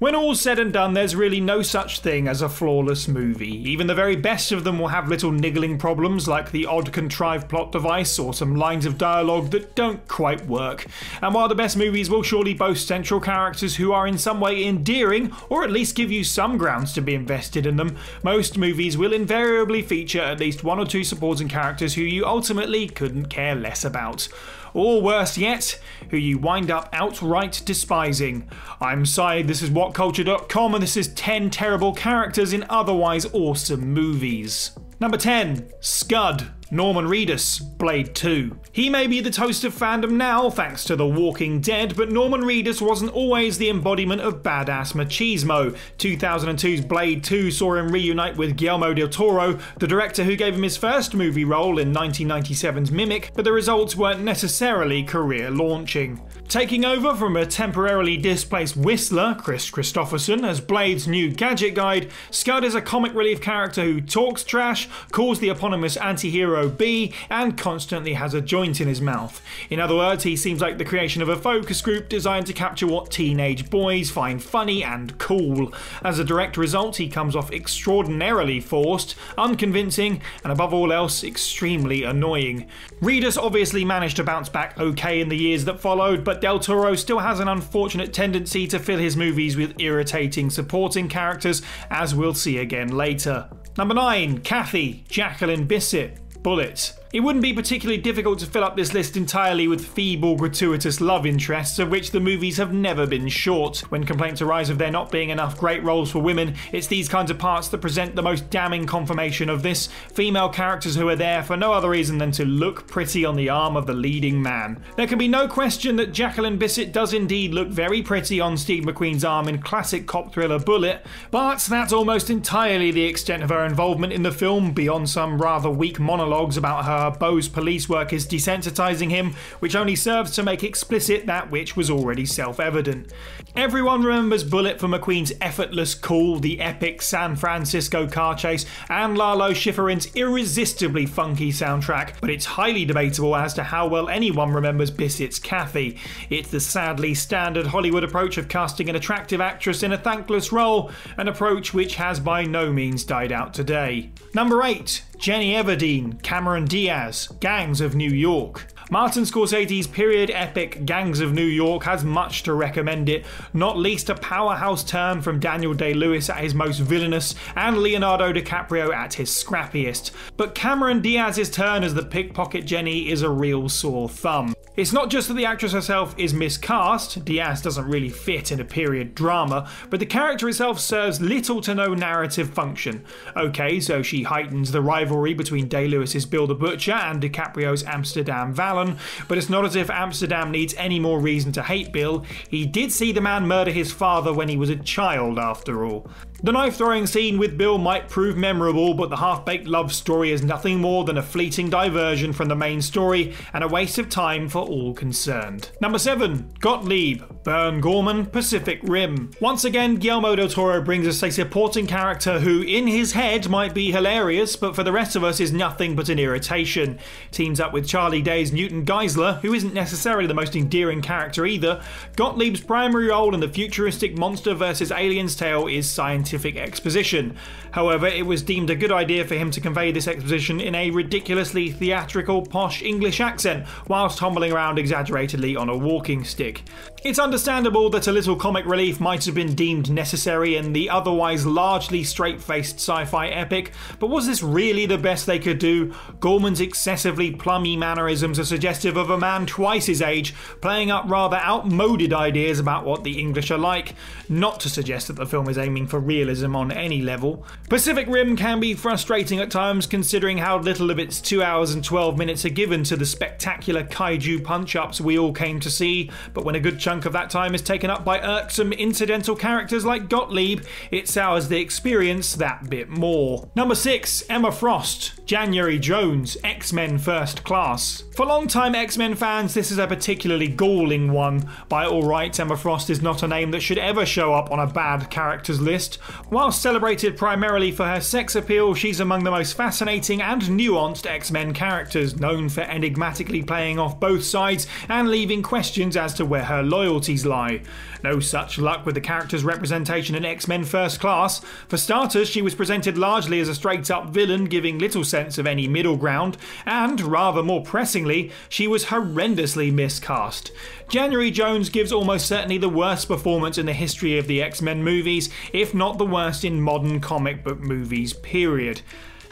When all's said and done, there's really no such thing as a flawless movie. Even the very best of them will have little niggling problems like the odd contrived plot device or some lines of dialogue that don't quite work. And while the best movies will surely boast central characters who are in some way endearing, or at least give you some grounds to be invested in them, most movies will invariably feature at least one or two supporting characters who you ultimately couldn't care less about. Or worse yet, who you wind up outright despising. I'm Sai, this is WhatCulture.com, and this is 10 terrible characters in otherwise awesome movies. Number 10. Scud. Norman Reedus, Blade 2. He may be the toast of fandom now thanks to The Walking Dead, but Norman Reedus wasn't always the embodiment of badass machismo. 2002's Blade 2 saw him reunite with Guillermo del Toro, the director who gave him his first movie role in 1997's Mimic, but the results weren't necessarily career launching. Taking over from a temporarily displaced Whistler, Chris Christopherson, as Blade's new gadget guide, Scud is a comic relief character who talks trash, calls the eponymous anti-hero B, and constantly has a joint in his mouth. In other words, he seems like the creation of a focus group designed to capture what teenage boys find funny and cool. As a direct result, he comes off extraordinarily forced, unconvincing, and above all else, extremely annoying. Reedus obviously managed to bounce back okay in the years that followed, but Del Toro still has an unfortunate tendency to fill his movies with irritating supporting characters, as we'll see again later. Number 9. Kathy, Jacqueline Bissett, BULLITT. It wouldn't be particularly difficult to fill up this list entirely with feeble, gratuitous love interests, of which the movies have never been short. When complaints arise of there not being enough great roles for women, it's these kinds of parts that present the most damning confirmation of this. Female characters who are there for no other reason than to look pretty on the arm of the leading man. There can be no question that Jacqueline Bissett does indeed look very pretty on Steve McQueen's arm in classic cop thriller Bullitt, but that's almost entirely the extent of her involvement in the film, beyond some rather weak monologues about her Bo's police work is desensitizing him, which only serves to make explicit that which was already self-evident. Everyone remembers Bullitt for McQueen's effortless cool, the epic San Francisco car chase, and Lalo Schifrin's irresistibly funky soundtrack, but it's highly debatable as to how well anyone remembers Bissett's Kathy. It's the sadly standard Hollywood approach of casting an attractive actress in a thankless role, an approach which has by no means died out today. Number 8. Jenny Everdeen, Cameron Diaz, Gangs of New York. Martin Scorsese's period epic Gangs of New York has much to recommend it, not least a powerhouse turn from Daniel Day-Lewis at his most villainous and Leonardo DiCaprio at his scrappiest. But Cameron Diaz's turn as the pickpocket Jenny is a real sore thumb. It's not just that the actress herself is miscast, Diaz doesn't really fit in a period drama, but the character itself serves little to no narrative function. Okay, so she heightens the rivalry between Day-Lewis's Bill the Butcher and DiCaprio's Amsterdam Valon, but it's not as if Amsterdam needs any more reason to hate Bill. He did see the man murder his father when he was a child, after all. The knife-throwing scene with Bill might prove memorable, but the half-baked love story is nothing more than a fleeting diversion from the main story and a waste of time for all concerned. Number 7. Gottlieb, Vern Gorman, Pacific Rim. Once again, Guillermo del Toro brings us a supporting character who, in his head, might be hilarious, but for the rest of us is nothing but an irritation. Teams up with Charlie Day's Newton Geisler, who isn't necessarily the most endearing character either. Gottlieb's primary role in the futuristic monster vs. aliens tale is scientific exposition. However, it was deemed a good idea for him to convey this exposition in a ridiculously theatrical, posh English accent, whilst hobbling around exaggeratedly on a walking stick. It's understandable that a little comic relief might have been deemed necessary in the otherwise largely straight-faced sci-fi epic, but was this really the best they could do? Gorman's excessively plummy mannerisms are suggestive of a man twice his age, playing up rather outmoded ideas about what the English are like, not to suggest that the film is aiming for realism on any level. Pacific Rim can be frustrating at times, considering how little of its 2 hours and 12 minutes are given to the spectacular kaiju punch-ups we all came to see, but when a good chunk of that time is taken up by irksome incidental characters like Gottlieb, it sours the experience that bit more. Number 6. Emma Frost, January Jones, X-Men First Class. For long-time X-Men fans, this is a particularly galling one. By all rights, Emma Frost is not a name that should ever show up on a bad characters list. While celebrated primarily for her sex appeal, she's among the most fascinating and nuanced X-Men characters, known for enigmatically playing off both sides and leaving questions as to where her loyalty loyalties lie. No such luck with the character's representation in X-Men First Class. For starters, she was presented largely as a straight-up villain, giving little sense of any middle ground, and, rather more pressingly, she was horrendously miscast. January Jones gives almost certainly the worst performance in the history of the X-Men movies, if not the worst in modern comic book movies, period.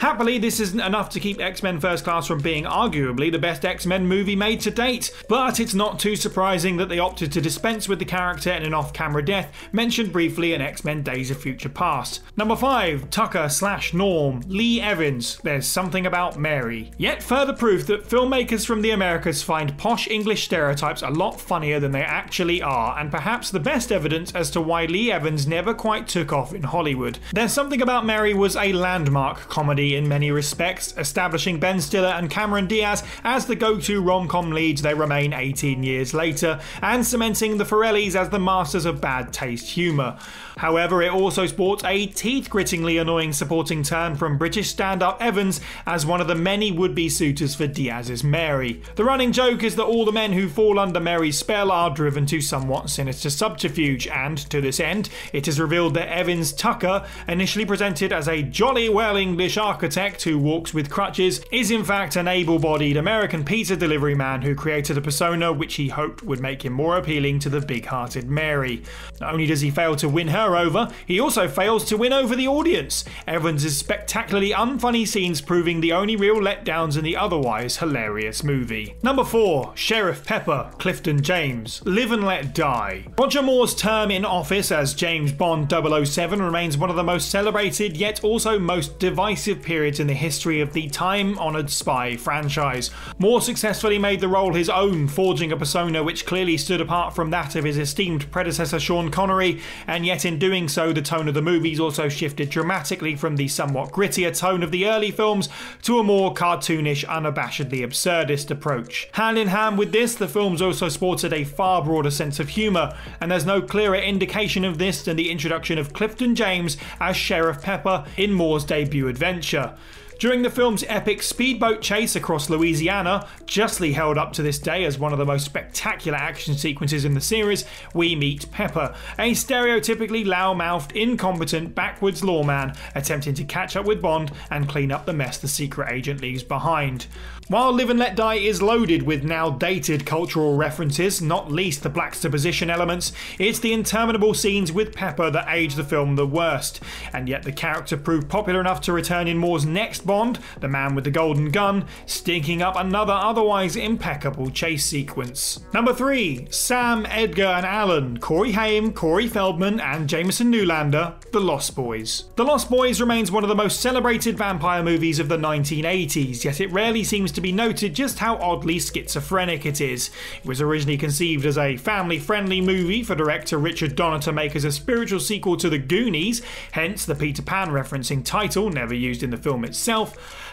Happily, this isn't enough to keep X-Men First Class from being arguably the best X-Men movie made to date, but it's not too surprising that they opted to dispense with the character in an off-camera death mentioned briefly in X-Men Days of Future Past. Number 5. Tucker/Norm. Lee Evans. There's something about Mary. Yet further proof that filmmakers from the Americas find posh English stereotypes a lot funnier than they actually are, and perhaps the best evidence as to why Lee Evans never quite took off in Hollywood. There's Something About Mary was a landmark comedy in many respects, establishing Ben Stiller and Cameron Diaz as the go-to rom-com leads they remain 18 years later, and cementing the Farrellys as the masters of bad taste humour. However, it also sports a teeth-grittingly annoying supporting turn from British stand-up Evans as one of the many would-be suitors for Diaz's Mary. The running joke is that all the men who fall under Mary's spell are driven to somewhat sinister subterfuge, and to this end, it is revealed that Evans Tucker, initially presented as a jolly well English architect who walks with crutches, is in fact an able-bodied American pizza delivery man who created a persona which he hoped would make him more appealing to the big-hearted Mary. Not only does he fail to win her over, he also fails to win over the audience. Evans' spectacularly unfunny scenes proving the only real letdowns in the otherwise hilarious movie. Number 4. Sheriff Pepper, Clifton James. Live and Let Die. Roger Moore's term in office as James Bond 007 remains one of the most celebrated yet also most divisive periods in the history of the time-honoured spy franchise. Moore successfully made the role his own, forging a persona which clearly stood apart from that of his esteemed predecessor Sean Connery, and yet in doing so the tone of the movies also shifted dramatically from the somewhat grittier tone of the early films to a more cartoonish, unabashedly absurdist approach. Hand in hand with this, the films also sported a far broader sense of humour, and there's no clearer indication of this than the introduction of Clifton James as Sheriff Pepper in Moore's debut adventure. During the film's epic speedboat chase across Louisiana, justly held up to this day as one of the most spectacular action sequences in the series, we meet Pepper, a stereotypically loud-mouthed, incompetent, backwards lawman attempting to catch up with Bond and clean up the mess the secret agent leaves behind. While Live and Let Die is loaded with now dated cultural references, not least the Blaxter elements, it's the interminable scenes with Pepper that age the film the worst, and yet the character proved popular enough to return in Moore's next Bond, The Man with the Golden Gun, stinking up another otherwise impeccable chase sequence. Number 3. Sam, Edgar and Alan, Corey Haim, Corey Feldman and Jamison Newlander, The Lost Boys. The Lost Boys remains one of the most celebrated vampire movies of the 1980s, yet it rarely seems to be noted just how oddly schizophrenic it is. It was originally conceived as a family-friendly movie for director Richard Donner to make as a spiritual sequel to The Goonies, hence the Peter Pan referencing title, never used in the film itself.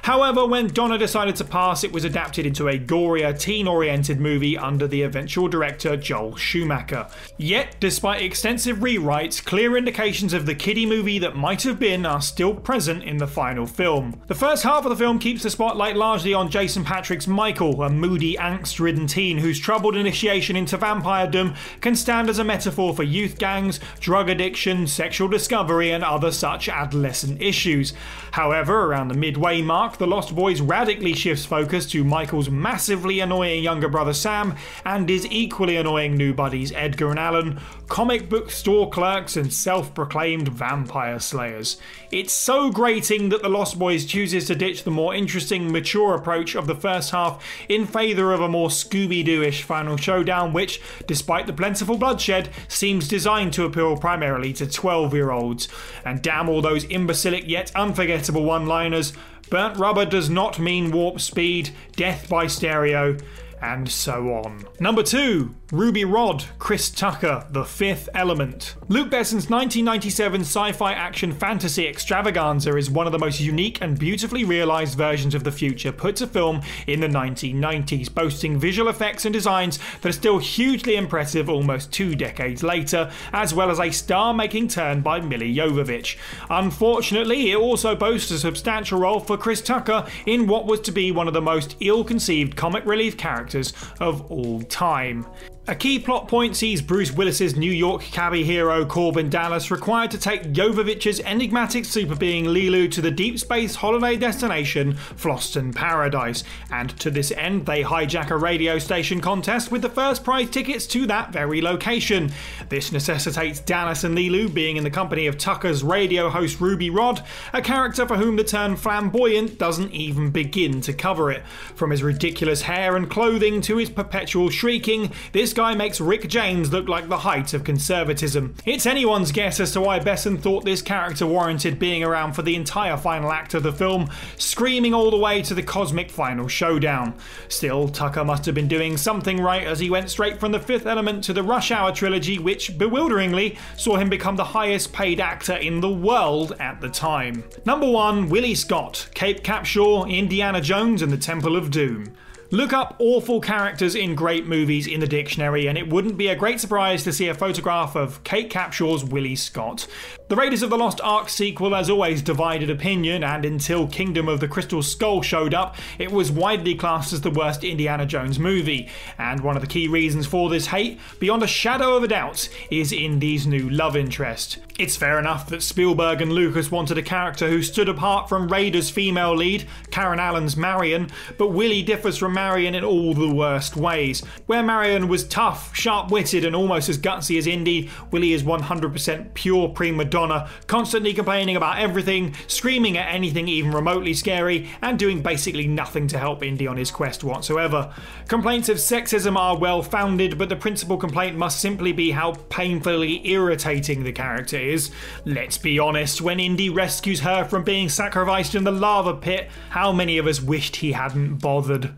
However, when Donner decided to pass, it was adapted into a gorier, teen-oriented movie under the eventual director Joel Schumacher. Yet, despite extensive rewrites, clear indications of the kiddie movie that might have been are still present in the final film. The first half of the film keeps the spotlight largely on Jason Patric's Michael, a moody, angst-ridden teen whose troubled initiation into vampiredom can stand as a metaphor for youth gangs, drug addiction, sexual discovery and other such adolescent issues. However, around the midway mark, The Lost Boys radically shifts focus to Michael's massively annoying younger brother Sam and his equally annoying new buddies Edgar and Alan, comic book store clerks and self-proclaimed vampire slayers. It's so grating that The Lost Boys chooses to ditch the more interesting, mature approach of the first half in favour of a more Scooby-Doo-ish final showdown which, despite the plentiful bloodshed, seems designed to appeal primarily to 12-year-olds. And damn all those imbecilic yet unforgettable one-liners, burnt rubber does not mean warp speed, death by stereo, and so on. Number 2. Ruby Rhod, Chris Tucker, The Fifth Element. Luc Besson's 1997 sci-fi action fantasy extravaganza is one of the most unique and beautifully realised versions of the future put to film in the 1990s, boasting visual effects and designs that are still hugely impressive almost 2 decades later, as well as a star-making turn by Milla Jovovich. Unfortunately, it also boasts a substantial role for Chris Tucker in what was to be one of the most ill-conceived comic relief characters of all time. A key plot point sees Bruce Willis's New York cabbie hero Corbin Dallas required to take Jovovich's enigmatic super being Lilu to the deep space holiday destination Floston Paradise, and to this end they hijack a radio station contest with the first prize tickets to that very location. This necessitates Dallas and Lilu being in the company of Tucker's radio host Ruby Rod, a character for whom the term flamboyant doesn't even begin to cover it. From his ridiculous hair and clothing to his perpetual shrieking, this guy makes Rick James look like the height of conservatism. It's anyone's guess as to why Besson thought this character warranted being around for the entire final act of the film, screaming all the way to the cosmic final showdown. Still, Tucker must have been doing something right, as he went straight from The Fifth Element to the Rush Hour trilogy, which bewilderingly saw him become the highest paid actor in the world at the time. Number 1. Willie Scott, Cape Capshaw, Indiana Jones and the Temple of Doom. Look up awful characters in great movies in the dictionary and it wouldn't be a great surprise to see a photograph of Kate Capshaw's Willie Scott. The Raiders of the Lost Ark sequel has always divided opinion, and until Kingdom of the Crystal Skull showed up, it was widely classed as the worst Indiana Jones movie. And one of the key reasons for this hate, beyond a shadow of a doubt, is Indy's new love interest. It's fair enough that Spielberg and Lucas wanted a character who stood apart from Raiders' female lead, Karen Allen's Marion, but Willie differs from Marion in all the worst ways. Where Marion was tough, sharp-witted and almost as gutsy as Indy, Willie is 100% pure prima donna, constantly complaining about everything, screaming at anything even remotely scary, and doing basically nothing to help Indy on his quest whatsoever. Complaints of sexism are well founded, but the principal complaint must simply be how painfully irritating the character is. Let's be honest, when Indy rescues her from being sacrificed in the lava pit, how many of us wished he hadn't bothered?